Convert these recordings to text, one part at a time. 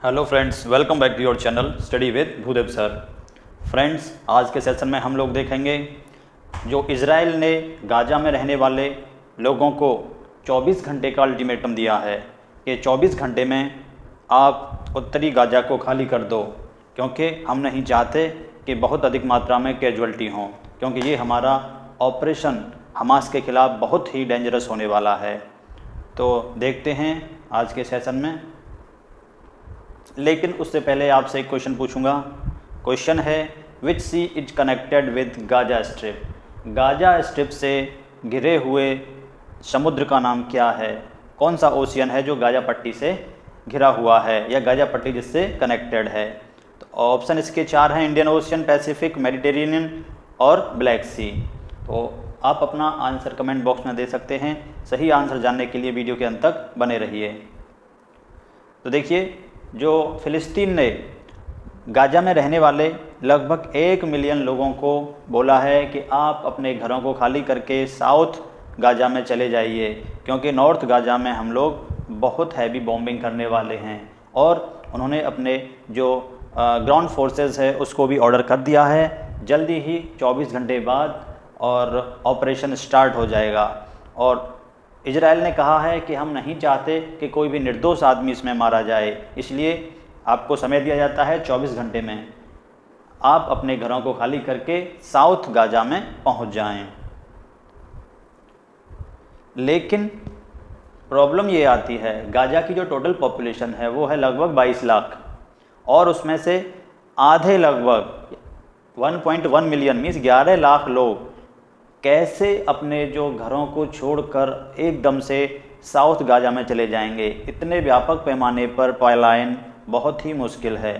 Hello friends, welcome back to your channel study with Bhudev sir. Friends, आज के session में हम लोग देखेंगे जो इजराइल ने गाजा में रहने वाले लोगों को 24 घंटे का अल्टीमेटम दिया है कि 24 घंटे में आप उत्तरी गाजा को खाली कर दो, क्योंकि हम नहीं चाहते कि बहुत अधिक मात्रा में कैजुअल्टी हों, क्योंकि ये हमारा ऑपरेशन हमास के ख़िलाफ़ बहुत ही डेंजरस होने वाला है। तो देखते हैं आज के सेशन में, लेकिन उससे पहले आपसे एक क्वेश्चन पूछूंगा। क्वेश्चन है, which sea is connected with Gaza strip. Gaza strip से घिरे हुए समुद्र का नाम क्या है? कौन सा ओशियन है जो गाजा पट्टी से घिरा हुआ है या गाजा पट्टी जिससे कनेक्टेड है? तो ऑप्शन इसके 4 हैं, इंडियन ओशियन, पैसिफिक, मेडिटेरेनियन और ब्लैक सी। तो आप अपना आंसर कमेंट बॉक्स में दे सकते हैं। सही आंसर जानने के लिए वीडियो के अंत तक बने रहिए। तो देखिए, जो फ़िलिस्तीन ने गाजा में रहने वाले लगभग 1 मिलियन लोगों को बोला है कि आप अपने घरों को खाली करके साउथ गाजा में चले जाइए, क्योंकि नॉर्थ गाजा में हम लोग बहुत हैवी बॉम्बिंग करने वाले हैं। और उन्होंने अपने जो ग्राउंड फोर्सेस है उसको भी ऑर्डर कर दिया है, जल्दी ही 24 घंटे बाद और ऑपरेशन स्टार्ट हो जाएगा। और इजराइल ने कहा है कि हम नहीं चाहते कि कोई भी निर्दोष आदमी इसमें मारा जाए, इसलिए आपको समय दिया जाता है 24 घंटे में आप अपने घरों को खाली करके साउथ गाजा में पहुंच जाएं। लेकिन प्रॉब्लम ये आती है, गाजा की जो टोटल पॉपुलेशन है वो है लगभग 22 लाख, और उसमें से आधे लगभग 1.1 मिलियन मीन्स 11 लाख लोग कैसे अपने जो घरों को छोड़कर एकदम से साउथ गाजा में चले जाएंगे? इतने व्यापक पैमाने पर पलायन बहुत ही मुश्किल है।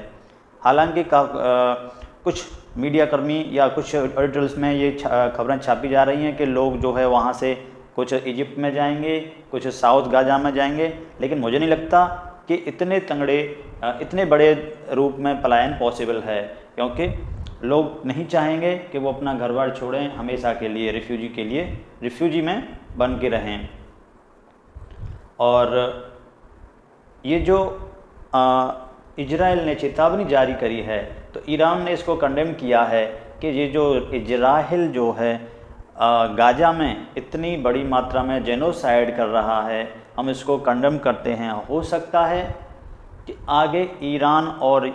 हालांकि कुछ मीडिया कर्मी या कुछ एडिटोरियल्स में ये खबरें छापी जा रही हैं कि लोग जो है वहाँ से कुछ इजिप्ट में जाएंगे, कुछ साउथ गाजा में जाएंगे, लेकिन मुझे नहीं लगता कि इतने बड़े रूप में पलायन पॉसिबल है, क्योंकि लोग नहीं चाहेंगे कि वो अपना घर बार छोड़ें हमेशा के लिए, रिफ्यूजी में बन के रहें। और ये जो इजराइल ने चेतावनी जारी करी है, तो ईरान ने इसको कंडेम किया है कि ये जो इजराइल जो है गाजा में इतनी बड़ी मात्रा में जेनोसाइड कर रहा है, हम इसको कंडेम करते हैं। हो सकता है कि आगे ईरान और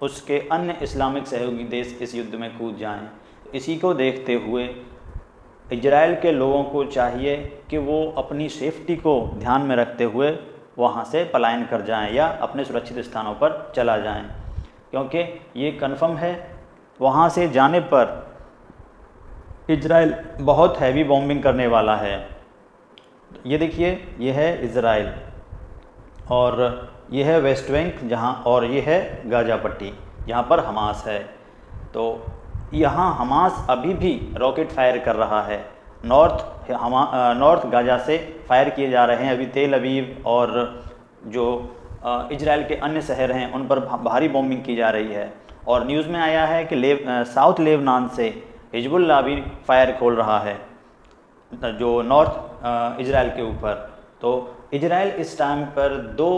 उसके अन्य इस्लामिक सहयोगी देश इस युद्ध में कूद जाएं। इसी को देखते हुए इजराइल के लोगों को चाहिए कि वो अपनी सेफ्टी को ध्यान में रखते हुए वहाँ से पलायन कर जाएं या अपने सुरक्षित स्थानों पर चला जाएं, क्योंकि ये कन्फर्म है वहाँ से जाने पर इजराइल बहुत हैवी बॉम्बिंग करने वाला है। ये देखिए, ये है इजराइल और ये है वेस्ट बैंक जहाँ, और ये है गाजा पट्टी जहाँ पर हमास है। तो यहाँ हमास अभी भी रॉकेट फायर कर रहा है। नॉर्थ गाजा से फायर किए जा रहे हैं। अभी तेल अवीव और जो इजराइल के अन्य शहर हैं उन पर भारी बॉम्बिंग की जा रही है। और न्यूज़ में आया है कि साउथ लेबनान से हिजबुल्लाह भी फायर खोल रहा है जो नॉर्थ इजराइल के ऊपर। तो इजराइल इस टाइम पर 2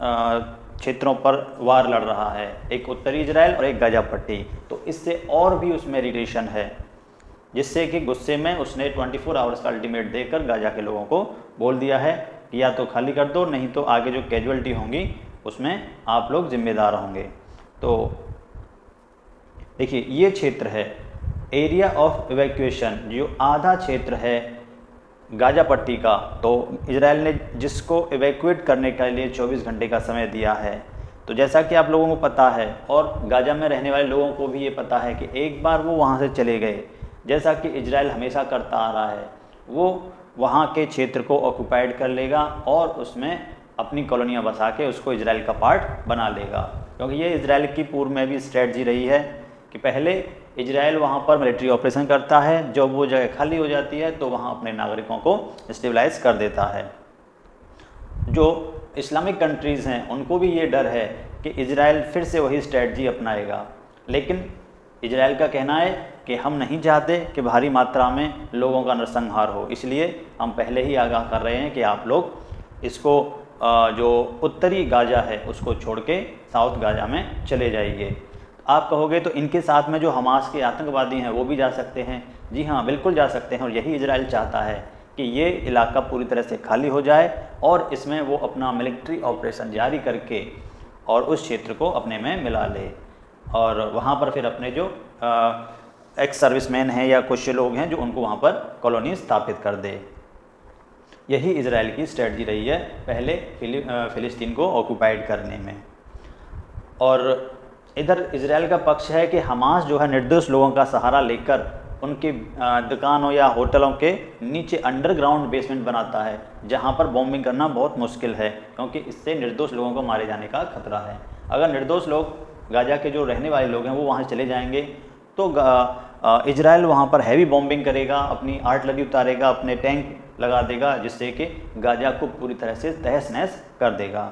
क्षेत्रों पर वार लड़ रहा है, एक उत्तरी इजराइल और एक गाजा पट्टी। तो इससे और भी उसमें इरिटेशन है, जिससे कि गुस्से में उसने 24 आवर्स का अल्टीमेट देकर गाजा के लोगों को बोल दिया है कि या तो खाली कर दो, नहीं तो आगे जो कैजुअल्टी होंगी उसमें आप लोग जिम्मेदार होंगे। तो देखिए, ये क्षेत्र है एरिया ऑफ इवैक्यूएशन, जो आधा क्षेत्र है गाजा पट्टी का। तो इजराइल ने जिसको इवैक्यूएट करने के लिए 24 घंटे का समय दिया है। तो जैसा कि आप लोगों को पता है और गाजा में रहने वाले लोगों को भी ये पता है कि एक बार वो वहाँ से चले गए, जैसा कि इजराइल हमेशा करता आ रहा है, वो वहाँ के क्षेत्र को ऑक्यूपाइड कर लेगा और उसमें अपनी कॉलोनियाँ बसा के उसको इजराइल का पार्ट बना लेगा। क्योंकि ये इजराइल की पूर्व में भी स्ट्रेटजी रही है कि पहले इजराइल वहाँ पर मिलिट्री ऑपरेशन करता है, जब वो जगह खाली हो जाती है तो वहाँ अपने नागरिकों को स्टेबलाइज कर देता है। जो इस्लामिक कंट्रीज़ हैं उनको भी ये डर है कि इजराइल फिर से वही स्ट्रेटजी अपनाएगा, लेकिन इजराइल का कहना है कि हम नहीं चाहते कि भारी मात्रा में लोगों का नरसंहार हो, इसलिए हम पहले ही आगाह कर रहे हैं कि आप लोग इसको जो उत्तरी गाजा है उसको छोड़ के साउथ गाजा में चले जाइए। आप कहोगे तो इनके साथ में जो हमास के आतंकवादी हैं वो भी जा सकते हैं। जी हाँ, बिल्कुल जा सकते हैं, और यही इजराइल चाहता है कि ये इलाका पूरी तरह से खाली हो जाए और इसमें वो अपना मिलिट्री ऑपरेशन जारी करके और उस क्षेत्र को अपने में मिला ले, और वहाँ पर फिर अपने जो एक्स सर्विसमैन हैं या कुछ लोग हैं जो उनको वहाँ पर कॉलोनी स्थापित कर दे। यही इजराइल की स्ट्रेटजी रही है पहले फ़िलिस्तीन को ऑक्यूपाइड करने में। और इधर इजराइल का पक्ष है कि हमास जो है निर्दोष लोगों का सहारा लेकर उनके दुकानों या होटलों के नीचे अंडरग्राउंड बेसमेंट बनाता है, जहां पर बॉम्बिंग करना बहुत मुश्किल है, क्योंकि इससे निर्दोष लोगों को मारे जाने का खतरा है। अगर निर्दोष लोग, गाजा के जो रहने वाले लोग हैं, वो वहां चले जाएंगे तो इजराइल वहां पर हैवी बॉम्बिंग करेगा, अपनी आर्टिलरी उतारेगा, अपने टैंक लगा देगा, जिससे कि गाजा को पूरी तरह से तहस नहस कर देगा।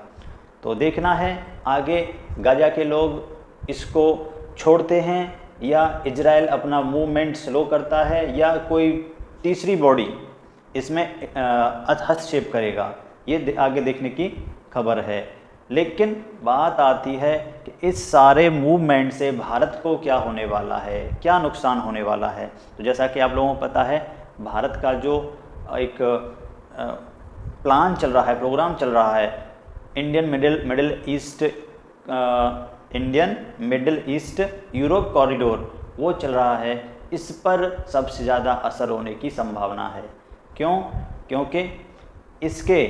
तो देखना है आगे गाजा के लोग इसको छोड़ते हैं या इजराइल अपना मूवमेंट स्लो करता है या कोई तीसरी बॉडी इसमें हस्तक्षेप करेगा, ये आगे देखने की खबर है। लेकिन बात आती है कि इस सारे मूवमेंट से भारत को क्या होने वाला है, क्या नुकसान होने वाला है। तो जैसा कि आप लोगों को पता है, भारत का जो एक प्लान चल रहा है, प्रोग्राम चल रहा है, Indian middle east Europe corridor, वो चल रहा है। इस पर सबसे ज़्यादा असर होने की संभावना है। क्यों? क्योंकि इसके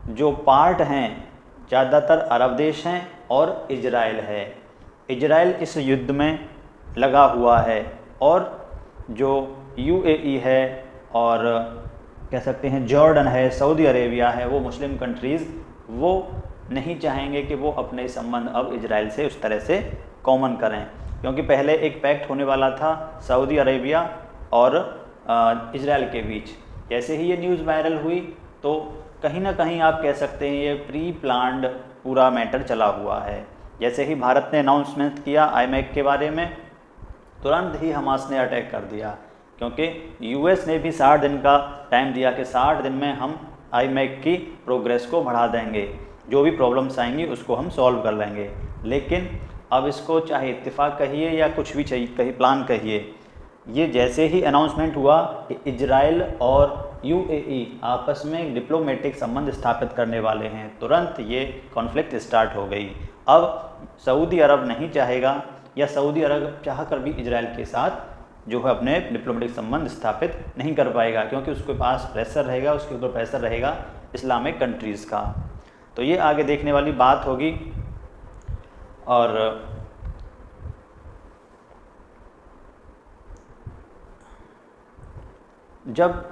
जो पार्ट हैं ज़्यादातर अरब देश हैं और इजराइल है। इजराइल इस युद्ध में लगा हुआ है, और जो यूएई है और कह सकते हैं जॉर्डन है, सऊदी अरेबिया है, वो मुस्लिम कंट्रीज़ वो नहीं चाहेंगे कि वो अपने संबंध अब इजराइल से उस तरह से कॉमन करें, क्योंकि पहले एक पैक्ट होने वाला था सऊदी अरेबिया और इजराइल के बीच। जैसे ही ये न्यूज़ वायरल हुई तो कहीं ना कहीं आप कह सकते हैं ये प्री प्लान्ड पूरा मैटर चला हुआ है। जैसे ही भारत ने अनाउंसमेंट किया आईमैक के बारे में, तुरंत ही हमास ने अटैक कर दिया, क्योंकि यूएस ने भी 60 दिन का टाइम दिया कि 60 दिन में हम आईमैक की प्रोग्रेस को बढ़ा देंगे, जो भी प्रॉब्लम्स आएंगी उसको हम सॉल्व कर लेंगे। लेकिन अब इसको चाहे इत्तेफाक कहिए या कुछ भी चाहिए कहीं प्लान कहिए, ये जैसे ही अनाउंसमेंट हुआ कि इजराइल और यूएई आपस में डिप्लोमेटिक संबंध स्थापित करने वाले हैं, तुरंत ये कॉन्फ्लिक्ट स्टार्ट हो गई। अब सऊदी अरब नहीं चाहेगा या सऊदी अरब चाह कर भी इजराइल के साथ जो है अपने डिप्लोमेटिक संबंध स्थापित नहीं कर पाएगा, क्योंकि उसके पास प्रेशर रहेगा, उसके ऊपर प्रेशर रहेगा इस्लामिक कंट्रीज़ का। तो ये आगे देखने वाली बात होगी। और जब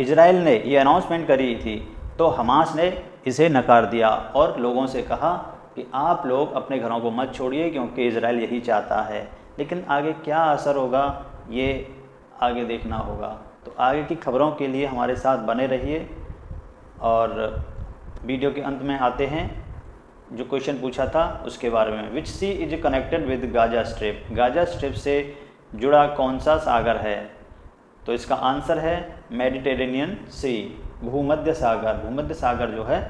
इजराइल ने ये अनाउंसमेंट करी थी तो हमास ने इसे नकार दिया और लोगों से कहा कि आप लोग अपने घरों को मत छोड़िए, क्योंकि इजराइल यही चाहता है। लेकिन आगे क्या असर होगा ये आगे देखना होगा। तो आगे की खबरों के लिए हमारे साथ बने रहिए। और वीडियो के अंत में आते हैं जो क्वेश्चन पूछा था उसके बारे में, which sea is connected with Gaza strip. Gaza strip से जुड़ा कौन सा सागर है? तो इसका आंसर है मेडिटेरेनियन सी, भूमध्य सागर। भूमध्य सागर जो है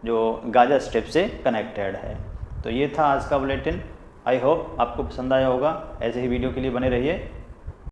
जो गाजा स्ट्रिप से कनेक्टेड है। तो ये था आज का बुलेटिन। आई होप आपको पसंद आया होगा। ऐसे ही वीडियो के लिए बने रहिए।